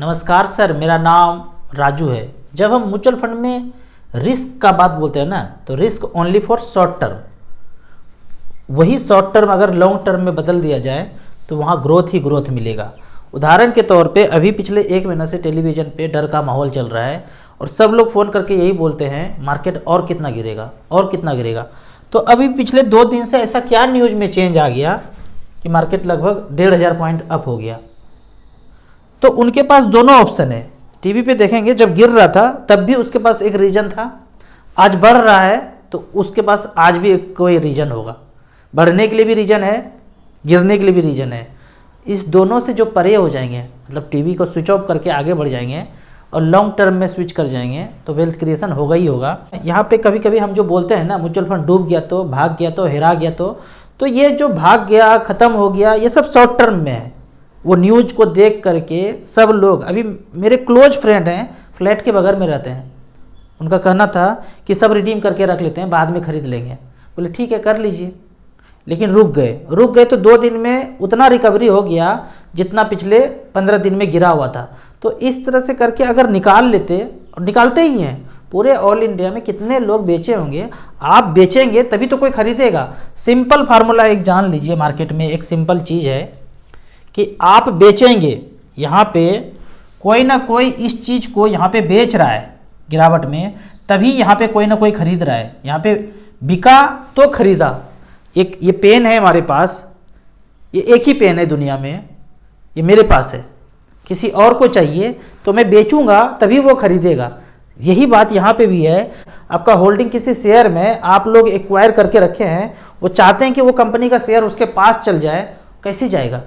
नमस्कार सर, मेरा नाम राजू है। जब हम म्यूचुअल फंड में रिस्क का बात बोलते हैं ना, तो risk only for short term, वही शॉर्ट टर्म अगर लॉन्ग टर्म में बदल दिया जाए तो वहाँ ग्रोथ ही ग्रोथ मिलेगा। उदाहरण के तौर पे अभी पिछले एक महीना से टेलीविज़न पे डर का माहौल चल रहा है और सब लोग फ़ोन करके यही बोलते हैं मार्केट और कितना गिरेगा और कितना गिरेगा। तो अभी पिछले 2 दिन से ऐसा क्या न्यूज़ में चेंज आ गया कि मार्केट लगभग 1500 पॉइंट अप हो गया। तो उनके पास दोनों ऑप्शन है। टीवी पे देखेंगे जब गिर रहा था तब भी उसके पास एक रीज़न था, आज बढ़ रहा है तो उसके पास आज भी कोई रीज़न होगा। बढ़ने के लिए भी रीज़न है, गिरने के लिए भी रीज़न है। इस दोनों से जो परे हो जाएंगे, मतलब टीवी को स्विच ऑफ करके आगे बढ़ जाएंगे और लॉन्ग टर्म में स्विच कर जाएंगे तो वेल्थ क्रिएशन होगा ही होगा। यहाँ पे कभी कभी हम जो बोलते हैं ना म्यूचुअल फंड डूब गया तो, भाग गया तो, हेरा गया तो ये जो भाग गया, ख़त्म हो गया, ये सब शॉर्ट टर्म में है। वो न्यूज़ को देख करके सब लोग, अभी मेरे क्लोज फ्रेंड हैं, फ्लैट के बगल में रहते हैं, उनका कहना था कि सब रिडीम करके रख लेते हैं, बाद में ख़रीद लेंगे। बोले ठीक है कर लीजिए, लेकिन रुक गए तो 2 दिन में उतना रिकवरी हो गया जितना पिछले 15 दिन में गिरा हुआ था। तो इस तरह से करके अगर निकाल लेते, और निकालते ही हैं, पूरे ऑल इंडिया में कितने लोग बेचे होंगे। आप बेचेंगे तभी तो कोई खरीदेगा। सिंपल फार्मूला एक जान लीजिए, मार्केट में एक सिंपल चीज़ है कि आप बेचेंगे, यहाँ पे कोई ना कोई इस चीज़ को यहाँ पे बेच रहा है गिरावट में, तभी यहाँ पे कोई ना कोई खरीद रहा है। यहाँ पे बिका तो खरीदा। एक ये पेन है हमारे पास, ये एक ही पेन है दुनिया में, ये मेरे पास है, किसी और को चाहिए तो मैं बेचूंगा तभी वो खरीदेगा। यही बात यहाँ पे भी है। आपका होल्डिंग किसी शेयर में आप लोग एक्वायर करके रखे हैं, वो चाहते हैं कि वो कंपनी का शेयर उसके पास चल जाए, कैसे जाएगा?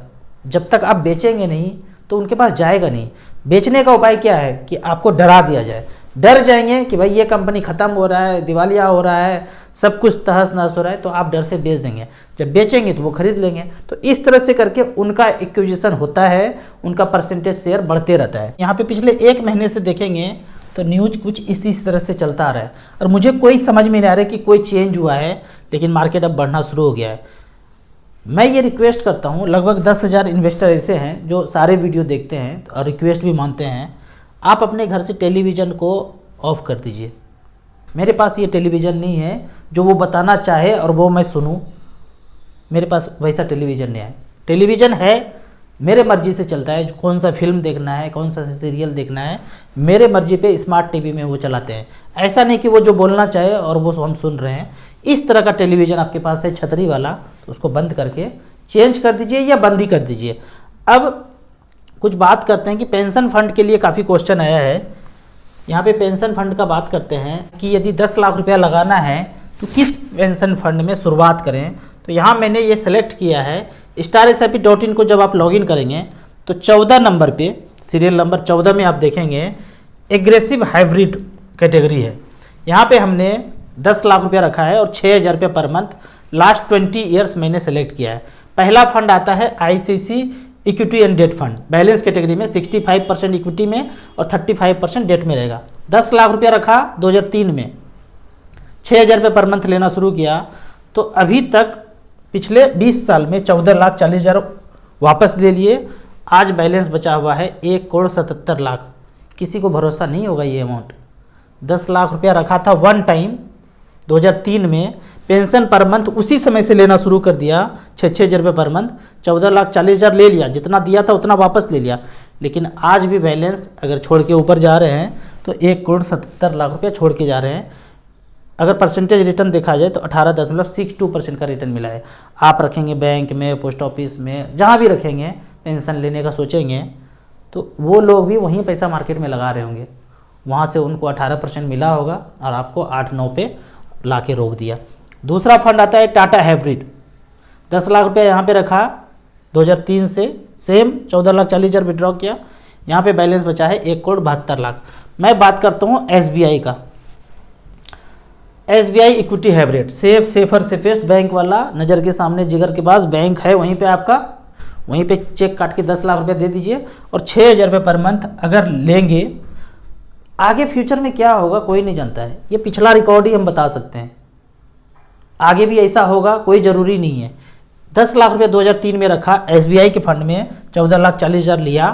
जब तक आप बेचेंगे नहीं तो उनके पास जाएगा नहीं। बेचने का उपाय क्या है कि आपको डरा दिया जाए, डर जाएंगे कि भाई ये कंपनी ख़त्म हो रहा है, दिवालिया हो रहा है, सब कुछ तहस नहस हो रहा है, तो आप डर से बेच देंगे। जब बेचेंगे तो वो खरीद लेंगे। तो इस तरह से करके उनका एक्विजिशन होता है, उनका परसेंटेज शेयर बढ़ते रहता है। यहाँ पे पिछले 1 महीने से देखेंगे तो न्यूज़ कुछ इस तरह से चलता आ रहा है और मुझे कोई समझ में नहीं आ रहा है कि कोई चेंज हुआ है, लेकिन मार्केट अब बढ़ना शुरू हो गया है। मैं ये रिक्वेस्ट करता हूँ, लगभग 10,000 इन्वेस्टर ऐसे हैं जो सारे वीडियो देखते हैं और रिक्वेस्ट भी मानते हैं, आप अपने घर से टेलीविज़न को ऑफ़ कर दीजिए। मेरे पास ये टेलीविज़न नहीं है जो वो बताना चाहे और वो मैं सुनूं, मेरे पास वैसा टेलीविज़न नहीं है। टेलीविज़न है मेरे मर्ज़ी से चलता है, कौन सा फिल्म देखना है, कौन सा सीरियल देखना है, मेरे मर्ज़ी पे स्मार्ट टीवी में वो चलाते हैं। ऐसा नहीं कि वो जो बोलना चाहे और वो हम सुन रहे हैं। इस तरह का टेलीविज़न आपके पास है छतरी वाला, तो उसको बंद करके चेंज कर दीजिए या बंद ही कर दीजिए। अब कुछ बात करते हैं कि पेंशन फंड के लिए काफ़ी क्वेश्चन आया है। यहाँ पे पेंशन फंड का बात करते हैं कि यदि 10 लाख रुपया लगाना है तो किस पेंशन फंड में शुरुआत करें। तो यहाँ मैंने ये सेलेक्ट किया है StarSIP.in को। जब आप लॉगिन करेंगे तो 14 नंबर पे, सीरियल नंबर 14 में आप देखेंगे एग्रेसिव हाइब्रिड कैटेगरी है। यहाँ पे हमने 10 लाख रुपया रखा है और 6,000 रुपये पर मंथ लास्ट 20 ईयर्स मैंने सेलेक्ट किया है। पहला फंड आता है ICICI equity and debt fund, balance category में 65% इक्विटी में और 35% डेट में रहेगा। 10 लाख रुपया रखा 2003 में, 6,000 रुपये पर मंथ लेना शुरू किया तो अभी तक पिछले 20 साल में 14,40,000 वापस ले लिए। आज बैलेंस बचा हुआ है 1,77,00,000। किसी को भरोसा नहीं होगा ये अमाउंट। 10 लाख रुपया रखा था वन टाइम 2003 में, पेंशन पर मंथ उसी समय से लेना शुरू कर दिया, 6,000 रुपये पर मंथ, 14,40,000 ले लिया, जितना दिया था उतना वापस ले लिया। लेकिन आज भी बैलेंस अगर छोड़ के ऊपर जा रहे हैं तो 1,77,00,000 रुपया छोड़ के जा रहे हैं। अगर परसेंटेज रिटर्न देखा जाए तो 18.62% का रिटर्न मिला है। आप रखेंगे बैंक में, पोस्ट ऑफिस में, जहाँ भी रखेंगे, पेंशन लेने का सोचेंगे तो वो लोग भी वहीं पैसा मार्केट में लगा रहे होंगे, वहाँ से उनको 18% मिला होगा और आपको 8-9 पे ला के रोक दिया। दूसरा फंड आता है टाटा हाइब्रिड। 10 लाख रुपया यहाँ पे रखा 2003 से, सेम 14,40,000 विड्रॉ किया। यहाँ पे बैलेंस बचा है 1,72,00,000। मैं बात करता हूँ SBI का। SBI equity hybrid, safer safest bank वाला, नज़र के सामने जिगर के पास बैंक है, वहीं पे आपका, वहीं पे चेक काट के 10 लाख रुपया दे दीजिए और 6,000 रुपये पर मंथ अगर लेंगे। आगे फ्यूचर में क्या होगा कोई नहीं जानता है, ये पिछला रिकॉर्ड ही हम बता सकते हैं। आगे भी ऐसा होगा कोई ज़रूरी नहीं है। 10 लाख रुपये 2003 में रखा SBI के फंड में, 14,40,000 लिया,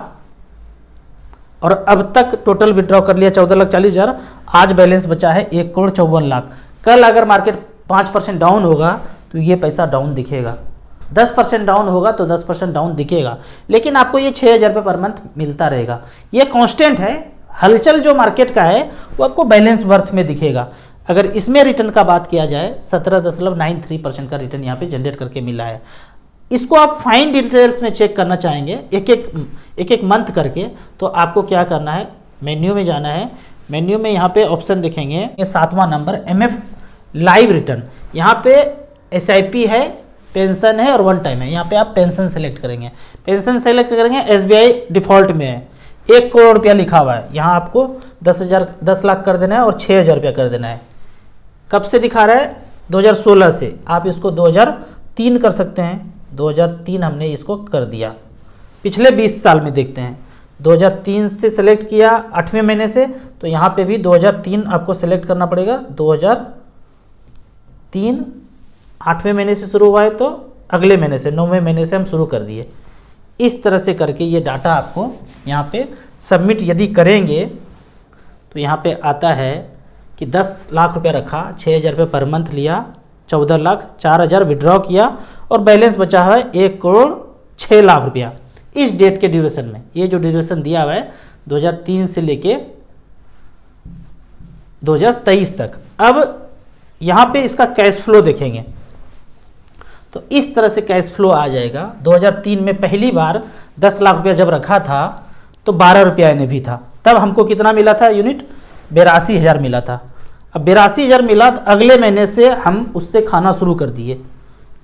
और अब तक टोटल विड्रॉ कर लिया 14,40,000, आज बैलेंस बचा है 1,54,00,000। कल अगर मार्केट 5% डाउन होगा तो ये पैसा डाउन दिखेगा, 10% डाउन होगा तो 10% डाउन दिखेगा, लेकिन आपको ये 6,000 रुपये पर मंथ मिलता रहेगा। ये कांस्टेंट है। हलचल जो मार्केट का है वो आपको बैलेंस वर्थ में दिखेगा। अगर इसमें रिटर्न का बात किया जाए 17.93% का रिटर्न यहाँ पे जनरेट करके मिला है। इसको आप फाइन डिटेल्स में चेक करना चाहेंगे एक एक मंथ करके, तो आपको क्या करना है, मेन्यू में जाना है। मेन्यू में यहाँ पे ऑप्शन देखेंगे, ये 7वां नंबर MF लाइव रिटर्न। यहाँ पे SIP है, पेंशन है और वन टाइम है। यहाँ पे आप पेंशन सेलेक्ट करेंगे, पेंशन सेलेक्ट करेंगे। SBI डिफ़ॉल्ट में है, 1 करोड़ रुपया लिखा हुआ है। यहाँ आपको 10 लाख कर देना है और 6,000 रुपया कर देना है। कब से दिखा रहा है? 2016 से। आप इसको 2003 कर सकते हैं, 2003 हमने इसको कर दिया। पिछले 20 साल में देखते हैं, 2003 से सेलेक्ट किया 8वें महीने से, तो यहाँ पे भी 2003 आपको सेलेक्ट करना पड़ेगा। 2003 8वें महीने से शुरू हुआ है तो अगले महीने से 9वें महीने से हम शुरू कर दिए। इस तरह से करके ये डाटा आपको यहाँ पे सबमिट यदि करेंगे तो यहाँ पे आता है कि 10 लाख रुपया रखा, 6,000 रुपये पर मंथ लिया, 14 लाख 4,000 विड्रॉ किया और बैलेंस बचा हुआ है 1,06,00,000 रुपया इस डेट के ड्यूरेशन में। ये जो ड्यूरेशन दिया हुआ है 2003 से लेके 2023 तक। अब यहाँ पे इसका कैश फ्लो देखेंगे तो इस तरह से कैश फ्लो आ जाएगा। 2003 में पहली बार 10 लाख रुपया जब रखा था तो 12 रुपया NAV था, तब हमको कितना मिला था यूनिट? 82,000 मिला था। अब 82,000 मिला तो अगले महीने से हम उससे खाना शुरू कर दिए,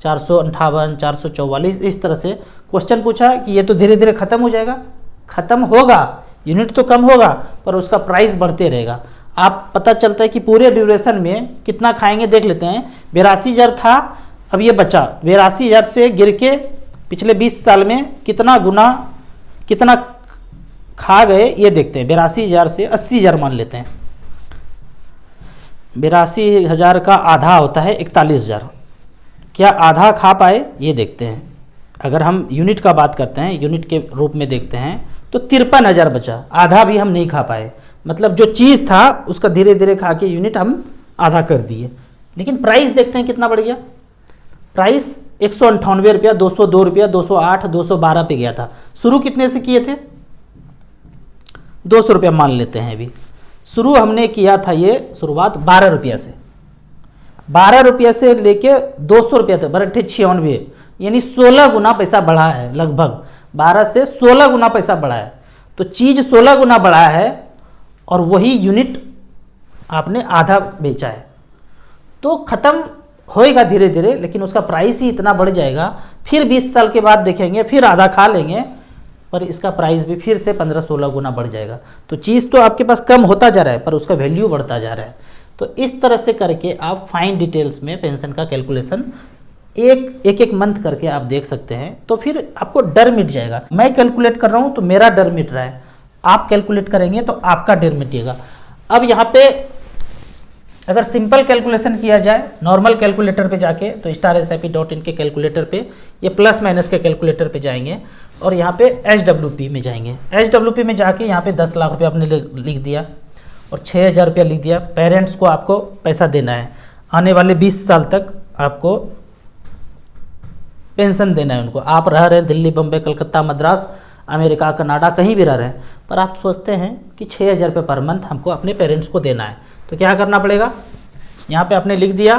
458, 444, इस तरह से। क्वेश्चन पूछा कि ये तो धीरे धीरे ख़त्म हो जाएगा। ख़त्म होगा, यूनिट तो कम होगा पर उसका प्राइस बढ़ते रहेगा। आप पता चलता है कि पूरे ड्यूरेशन में कितना खाएंगे देख लेते हैं। 82,000 था, अब ये बचा 82,000 से गिर के पिछले 20 साल में कितना गुना कितना खा गए ये देखते हैं। 82,000 से 80,000 मान लेते हैं। 82,000 का आधा होता है 41,000। क्या आधा खा पाए ये देखते हैं। अगर हम यूनिट का बात करते हैं, यूनिट के रूप में देखते हैं तो 53,000 बचा, आधा भी हम नहीं खा पाए। मतलब जो चीज़ था उसका धीरे धीरे खा के यूनिट हम आधा कर दिए। लेकिन प्राइस देखते हैं कितना बढ़ गया। प्राइस 198 रुपया, 202 रुपया, 208, 212 पे गया था। शुरू कितने से किए थे? 200 रुपया मान लेते हैं। अभी शुरू हमने किया था ये शुरुआत 12 रुपया से, 12 रुपया से लेके 200 रुपया तक, 96, यानी 16 गुना पैसा बढ़ा है। लगभग 12 से 16 गुना पैसा बढ़ा है। तो चीज़ 16 गुना बढ़ा है और वही यूनिट आपने आधा बेचा है। तो ख़त्म होएगा धीरे धीरे, लेकिन उसका प्राइस ही इतना बढ़ जाएगा। फिर 20 साल के बाद देखेंगे, फिर आधा खा लेंगे, पर इसका प्राइस भी फिर से 15-16 गुना बढ़ जाएगा। तो चीज़ तो आपके पास कम होता जा रहा है पर उसका वैल्यू बढ़ता जा रहा है। तो इस तरह से करके आप फाइन डिटेल्स में पेंशन का कैलकुलेशन एक मंथ करके आप देख सकते हैं। तो फिर आपको डर मिट जाएगा। मैं कैलकुलेट कर रहा हूँ तो मेरा डर मिट रहा है, आप कैलकुलेट करेंगे तो आपका डर मिटेगा। अब यहाँ पे अगर सिंपल कैलकुलेशन किया जाए नॉर्मल कैलकुलेटर पे जाके, तो StarSIP.in के कैलकुलेटर पे ये प्लस माइनस के कैलकुलेटर पे जाएंगे और यहाँ पे HWP में जाएंगे। HWP में जाके यहाँ पे 10 लाख रुपया आपने लिख दिया और 6,000 रुपया लिख दिया। पेरेंट्स को आपको पैसा देना है, आने वाले 20 साल तक आपको पेंशन देना है उनको। आप रह रहे हैं दिल्ली, बम्बई, कलकत्ता, मद्रास, अमेरिका, कनाडा, कहीं भी रह रहे हैं, पर आप सोचते हैं कि 6,000 रुपये पर मंथ हमको अपने पेरेंट्स को देना है। तो क्या करना पड़ेगा? यहाँ पे आपने लिख दिया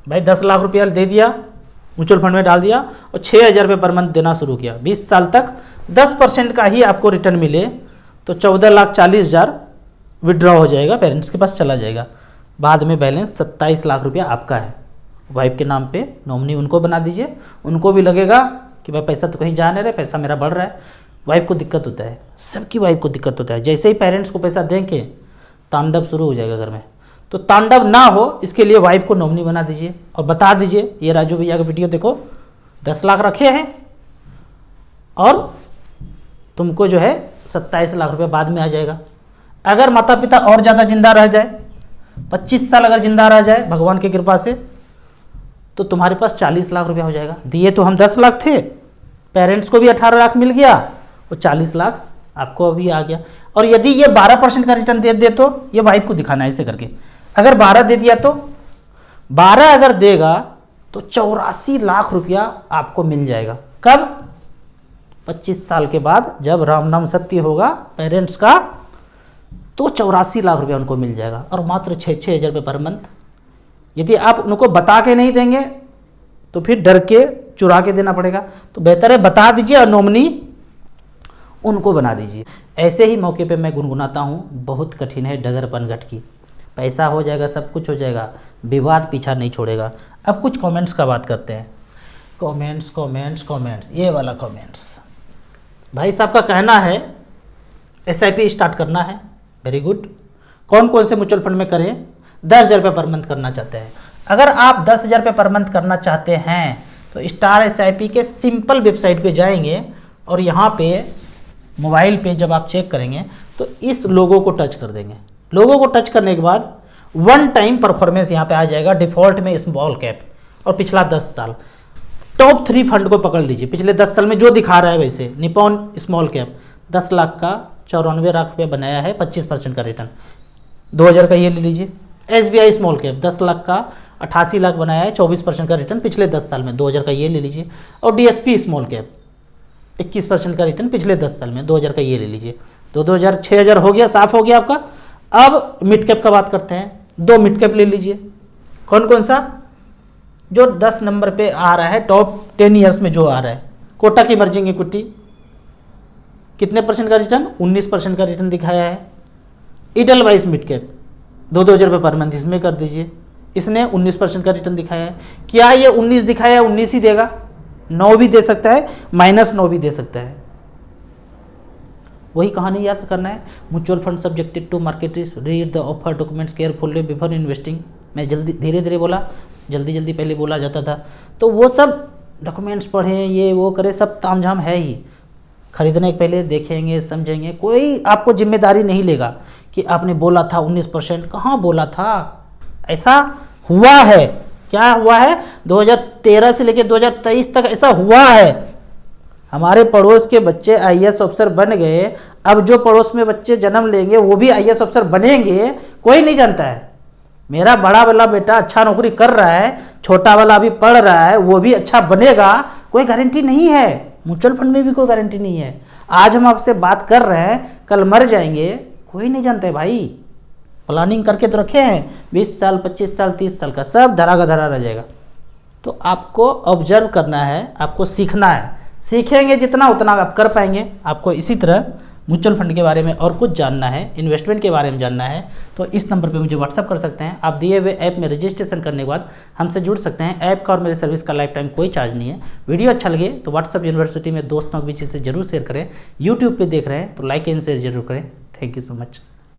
भाई 10 लाख रुपया दे दिया, म्यूचुअल फंड में डाल दिया और 6,000 रुपये पर मंथ देना शुरू किया। 20 साल तक 10% का ही आपको रिटर्न मिले तो 14,40,000 विड्रॉ हो जाएगा, पेरेंट्स के पास चला जाएगा। बाद में बैलेंस 27 लाख रुपया आपका है। वाइफ के नाम पे नॉमिनी उनको बना दीजिए, उनको भी लगेगा कि भाई पैसा तो कहीं जा नहीं रहा, पैसा मेरा बढ़ रहा है। वाइफ को दिक्कत होता है, सबकी वाइफ को दिक्कत होता है। जैसे ही पेरेंट्स को पैसा देंगे तांडव शुरू हो जाएगा घर में। तो तांडव ना हो इसके लिए वाइफ को नॉमिनी बना दीजिए और बता दीजिए ये राजू भैया का वीडियो देखो, 10 लाख रखे हैं और तुमको जो है 27 लाख रुपया बाद में आ जाएगा। अगर माता पिता और ज़्यादा जिंदा रह जाए, 25 साल अगर जिंदा रह जाए भगवान की कृपा से, तो तुम्हारे पास 40 लाख रुपया हो जाएगा। दिए तो हम 10 लाख थे, पेरेंट्स को भी 18 लाख मिल गया और 40 लाख आपको अभी आ गया। और यदि ये 12% का रिटर्न दे तो ये वाइफ को दिखाना है ऐसे करके, अगर 12 दे दिया तो 12 अगर देगा तो 84 लाख रुपया आपको मिल जाएगा। कब? 25 साल के बाद, जब राम नाम सत्य होगा पेरेंट्स का, तो 84 लाख रुपया उनको मिल जाएगा। और मात्र 6-6 हज़ार रुपये पर मंथ। यदि आप उनको बता के नहीं देंगे तो फिर डर के चुरा के देना पड़ेगा, तो बेहतर है बता दीजिए और नॉमिनी उनको बना दीजिए। ऐसे ही मौके पे मैं गुनगुनाता हूँ, बहुत कठिन है डगर पनघट की। पैसा हो जाएगा, सब कुछ हो जाएगा, विवाद पीछा नहीं छोड़ेगा। अब कुछ कमेंट्स का बात करते हैं। कमेंट्स, ये वाला कमेंट्स। भाई साहब का कहना है SIP स्टार्ट करना है। Very good. कौन कौन से म्यूचुअल फंड में करें? 10,000 रुपये पर मंथ करना चाहते हैं। अगर आप 10,000 रुपये पर मंथ करना चाहते हैं तो स्टार SIP के सिंपल वेबसाइट पे जाएंगे और यहाँ पे मोबाइल पे जब आप चेक करेंगे तो इस लोगो को टच कर देंगे। लोगो को टच करने के बाद वन टाइम परफॉर्मेंस यहाँ पे आ जाएगा, डिफ़ॉल्ट में स्मॉल कैप और पिछला 10 साल। टॉप 3 फंड को पकड़ लीजिए, पिछले 10 साल में जो दिखा रहा है वैसे। निपॉन स्मॉल कैप 10 लाख का 94 लाख रुपये बनाया है, 25% का रिटर्न। 2000 का ये ले लीजिए। SBI स्मॉल कैप 10 लाख का 88 लाख बनाया है, 24% का रिटर्न पिछले 10 साल में। 2000 का ये ले लीजिए। और DSP स्मॉल कैप 21% का रिटर्न पिछले 10 साल में। 2000 का ये ले लीजिए। 2000 6000 हो गया, साफ हो गया आपका। अब मिड कैप का बात करते हैं। 2 मिड कैप ले लीजिए। कौन कौन सा? जो 10 नंबर पे आ रहा है, टॉप 10 ईयर्स में जो आ रहा है। कोटक इमर्जिंग इक्विटी कितने % का रिटर्न? 19% का रिटर्न दिखाया है। इडलवाइस मिड कैप 2,000 रुपये पर मंथ इसमें कर दीजिए, इसने 19% का रिटर्न दिखाया है। क्या ये 19 दिखाया है? 19 ही देगा, 9 भी दे सकता है, -9 भी दे सकता है। वही कहानी याद करना है। Mutual fund subjected to market risk, read the offer documents carefully before investing. मैं जल्दी धीरे धीरे बोला, जल्दी पहले बोला जाता था, तो वो सब डॉक्यूमेंट्स पढ़ें, ये वो करें, सब तामझाम है ही। खरीदने के पहले देखेंगे, समझेंगे। कोई आपको जिम्मेदारी नहीं लेगा कि आपने बोला था 19%, कहाँ बोला था? ऐसा हुआ है। क्या हुआ है? 2013 से लेकर 2023 तक ऐसा हुआ है। हमारे पड़ोस के बच्चे IAS अफसर बन गए। अब जो पड़ोस में बच्चे जन्म लेंगे वो भी IAS अफसर बनेंगे, कोई नहीं जानता है। मेरा बड़ा वाला बेटा अच्छा नौकरी कर रहा है, छोटा वाला अभी पढ़ रहा है, वो भी अच्छा बनेगा, कोई गारंटी नहीं है। म्यूचुअल फंड में भी कोई गारंटी नहीं है। आज हम आपसे बात कर रहे हैं, कल मर जाएंगे, कोई नहीं जानता है भाई। प्लानिंग करके तो रखे हैं 20 साल, 25 साल, 30 साल का, सब धरा का धरा रह जाएगा। तो आपको ऑब्जर्व करना है, आपको सीखना है। सीखेंगे जितना उतना आप कर पाएंगे। आपको इसी तरह म्यूचुअल फंड के बारे में और कुछ जानना है, इन्वेस्टमेंट के बारे में जानना है, तो इस नंबर पे मुझे व्हाट्सअप कर सकते हैं। आप दिए हुए ऐप में रजिस्ट्रेशन करने के बाद हमसे जुड़ सकते हैं। ऐप का और मेरे सर्विस का लाइफ टाइम कोई चार्ज नहीं है। वीडियो अच्छा लगे तो व्हाट्सअप यूनिवर्सिटी में दोस्तों के बीच से जरूर शेयर करें। यूट्यूब पे देख रहे हैं तो लाइक एंड शेयर जरूर करें। Thank you so much.